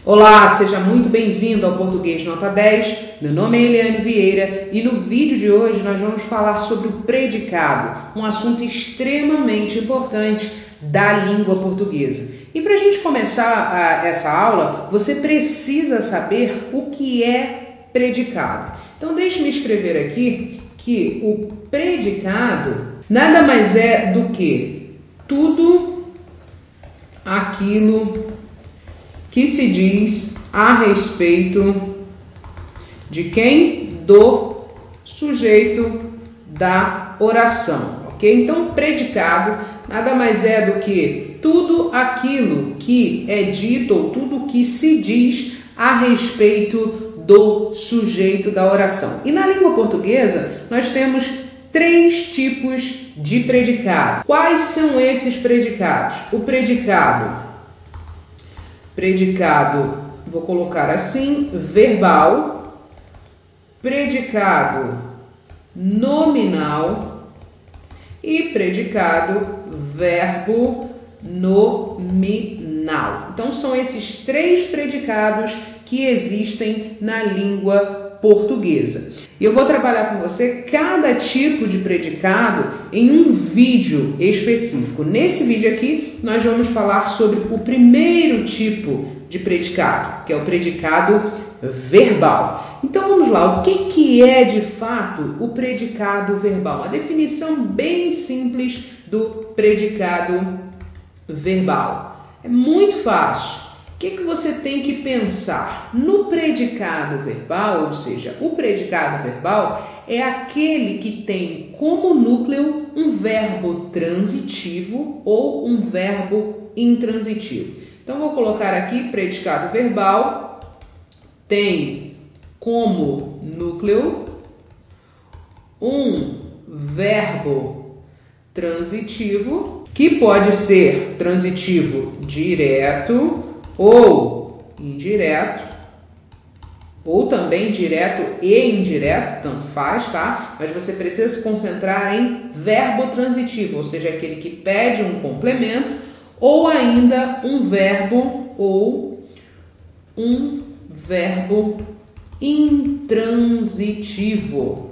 Olá, seja muito bem-vindo ao Português Nota 10. Meu nome é Eliane Vieira e no vídeo de hoje nós vamos falar sobre o predicado, um assunto extremamente importante da língua portuguesa. E para a gente começar essa aula, você precisa saber o que é predicado. Então deixe-me escrever aqui que o predicado nada mais é do que tudo aquilo que se diz a respeito de quem? Do sujeito da oração, ok? Então, predicado nada mais é do que tudo aquilo que é dito ou tudo que se diz a respeito do sujeito da oração. E na língua portuguesa, nós temos 3 tipos de predicado. Quais são esses predicados? O predicado, vou colocar assim, verbal, predicado nominal e predicado verbo nominal. Então são esses 3 predicados que existem na língua portuguesa. E eu vou trabalhar com você cada tipo de predicado em um vídeo específico. Nesse vídeo aqui, nós vamos falar sobre o primeiro tipo de predicado, que é o predicado verbal. Então vamos lá, o que é de fato o predicado verbal? Uma definição bem simples do predicado verbal. É muito fácil. O que você tem que pensar? No predicado verbal, ou seja, o predicado verbal é aquele que tem como núcleo um verbo transitivo ou um verbo intransitivo. Então, vou colocar aqui predicado verbal tem como núcleo um verbo transitivo, que pode ser transitivo direto ou indireto, ou também direto e indireto, tanto faz, tá? Mas você precisa se concentrar em verbo transitivo, ou seja, aquele que pede um complemento, ou ainda um verbo ou um verbo intransitivo.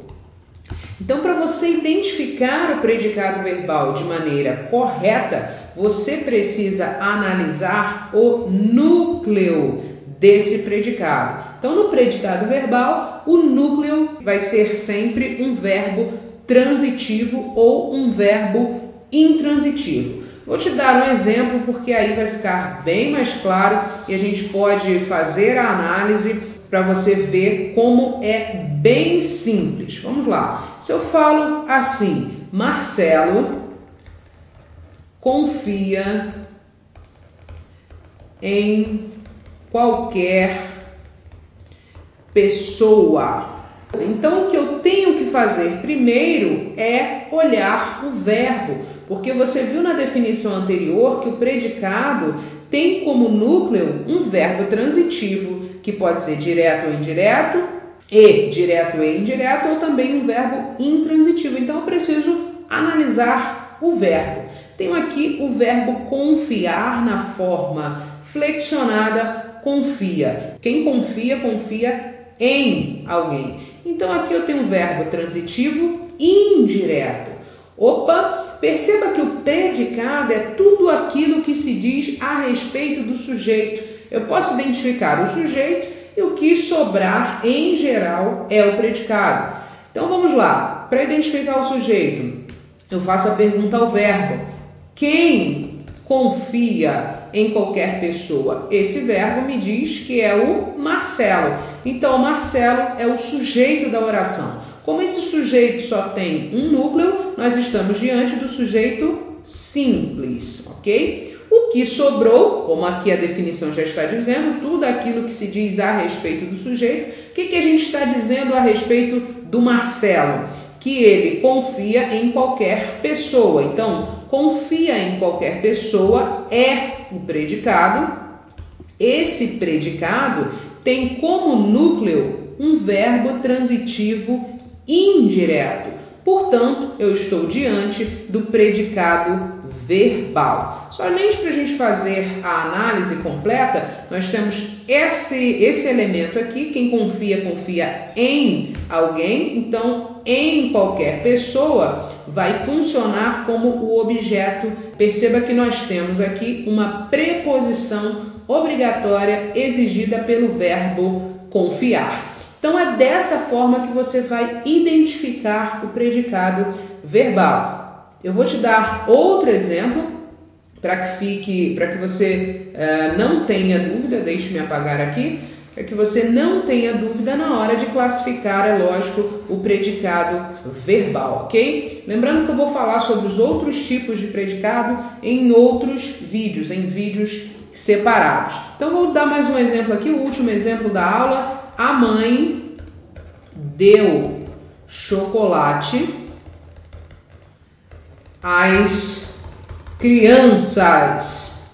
Então, para você identificar o predicado verbal de maneira correta, você precisa analisar o núcleo desse predicado. Então, no predicado verbal, o núcleo vai ser sempre um verbo transitivo ou um verbo intransitivo. Vou te dar um exemplo porque aí vai ficar bem mais claro e a gente pode fazer a análise para você ver como é bem simples. Vamos lá. Se eu falo assim, Marcelo confia em qualquer pessoa. Então, o que eu tenho que fazer primeiro é olhar o verbo, porque você viu na definição anterior que o predicado tem como núcleo um verbo transitivo, que pode ser direto ou indireto, e direto e indireto, ou também um verbo intransitivo. Então, eu preciso analisar o verbo. Tenho aqui o verbo confiar na forma flexionada confia. Quem confia, confia em alguém. Então aqui eu tenho um verbo transitivo indireto. Opa, perceba que o predicado é tudo aquilo que se diz a respeito do sujeito. Eu posso identificar o sujeito e o que sobrar em geral é o predicado. Então vamos lá, para identificar o sujeito, eu faço a pergunta ao verbo. Quem confia em qualquer pessoa? Esse verbo me diz que é o Marcelo. Então, o Marcelo é o sujeito da oração. Como esse sujeito só tem um núcleo, nós estamos diante do sujeito simples, ok? O que sobrou, como aqui a definição já está dizendo, tudo aquilo que se diz a respeito do sujeito. O que a gente está dizendo a respeito do Marcelo? Que ele confia em qualquer pessoa. Então, confia em qualquer pessoa é o predicado. Esse predicado tem como núcleo um verbo transitivo indireto. Portanto, eu estou diante do predicado verbal. Somente para a gente fazer a análise completa, nós temos esse elemento aqui. Quem confia, confia em alguém. Então, em qualquer pessoa vai funcionar como o objeto. Perceba que nós temos aqui uma preposição obrigatória exigida pelo verbo confiar. Então, é dessa forma que você vai identificar o predicado verbal. Eu vou te dar outro exemplo para que você não tenha dúvida. Deixe-me apagar aqui, para que você não tenha dúvida na hora de classificar, é lógico, o predicado verbal, ok? Lembrando que eu vou falar sobre os outros tipos de predicado em outros vídeos, em vídeos separados. Então, vou dar mais um exemplo aqui, o último exemplo da aula. A mãe deu chocolate às crianças.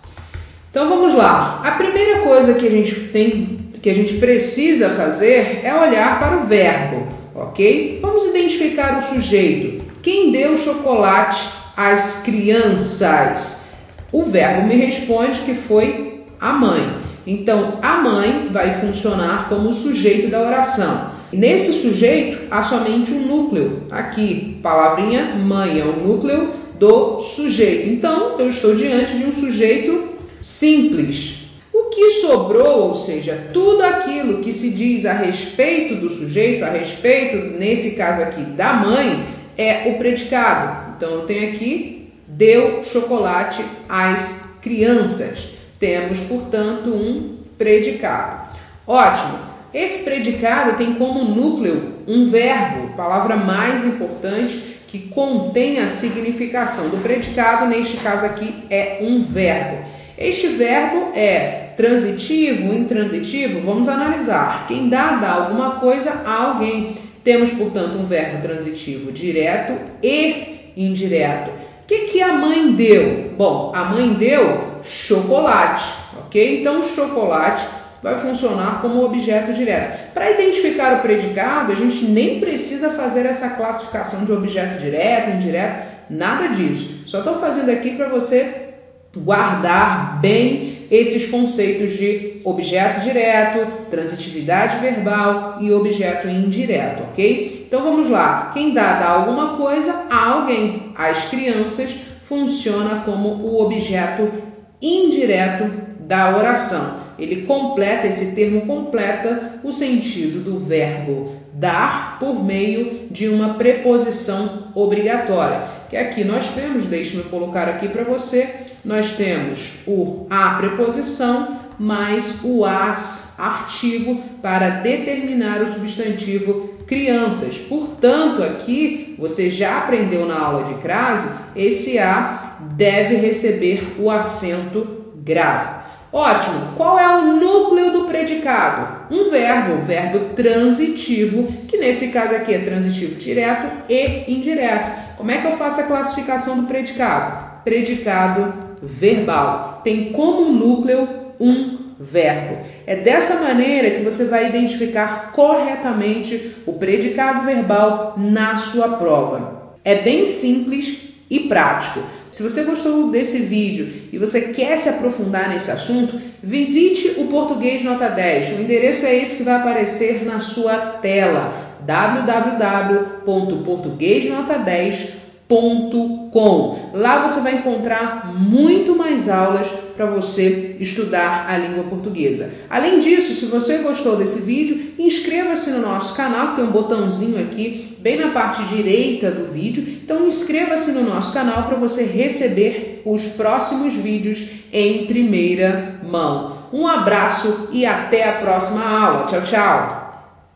Então vamos lá. A primeira coisa que a gente precisa fazer é olhar para o verbo, ok? Vamos identificar o sujeito. Quem deu chocolate às crianças? O verbo me responde que foi a mãe. Então a mãe vai funcionar como o sujeito da oração. Nesse sujeito há somente um núcleo. Aqui, palavrinha mãe é o núcleo do sujeito. Então, eu estou diante de um sujeito simples. O que sobrou, ou seja, tudo aquilo que se diz a respeito do sujeito, a respeito, nesse caso aqui, da mãe, é o predicado. Então, eu tenho aqui, deu chocolate às crianças. Temos, portanto, um predicado. Ótimo! Esse predicado tem como núcleo um verbo, palavra mais importante, que contém a significação do predicado. Neste caso aqui é um verbo. Este verbo é transitivo, intransitivo? Vamos analisar. Quem dá alguma coisa a alguém. Temos, portanto, um verbo transitivo direto e indireto. O que a mãe deu? Bom, a mãe deu chocolate, ok? Então, chocolate vai funcionar como objeto direto. Para identificar o predicado, a gente nem precisa fazer essa classificação de objeto direto, indireto, nada disso. Só estou fazendo aqui para você guardar bem esses conceitos de objeto direto, transitividade verbal e objeto indireto, ok? Então vamos lá. Quem dá alguma coisa a alguém. As crianças funciona como o objeto indireto da oração. Ele completa, esse termo completa o sentido do verbo dar por meio de uma preposição obrigatória. Que aqui nós temos, deixe-me colocar aqui para você, nós temos o a preposição mais o as artigo para determinar o substantivo crianças. Portanto, aqui você já aprendeu na aula de crase, esse a deve receber o acento grave. Ótimo! Qual é o núcleo do predicado? Um verbo transitivo, que nesse caso aqui é transitivo direto e indireto. Como é que eu faço a classificação do predicado? Predicado verbal. Tem como núcleo um verbo. É dessa maneira que você vai identificar corretamente o predicado verbal na sua prova. É bem simples e prático. Se você gostou desse vídeo e você quer se aprofundar nesse assunto, visite o Português Nota 10. O endereço é esse que vai aparecer na sua tela, www.portuguesnota10.com. Lá você vai encontrar muito mais aulas para você estudar a língua portuguesa. Além disso, se você gostou desse vídeo, inscreva-se no nosso canal, que tem um botãozinho aqui bem na parte direita do vídeo. Então inscreva-se no nosso canal para você receber os próximos vídeos em primeira mão. Um abraço e até a próxima aula. Tchau, tchau!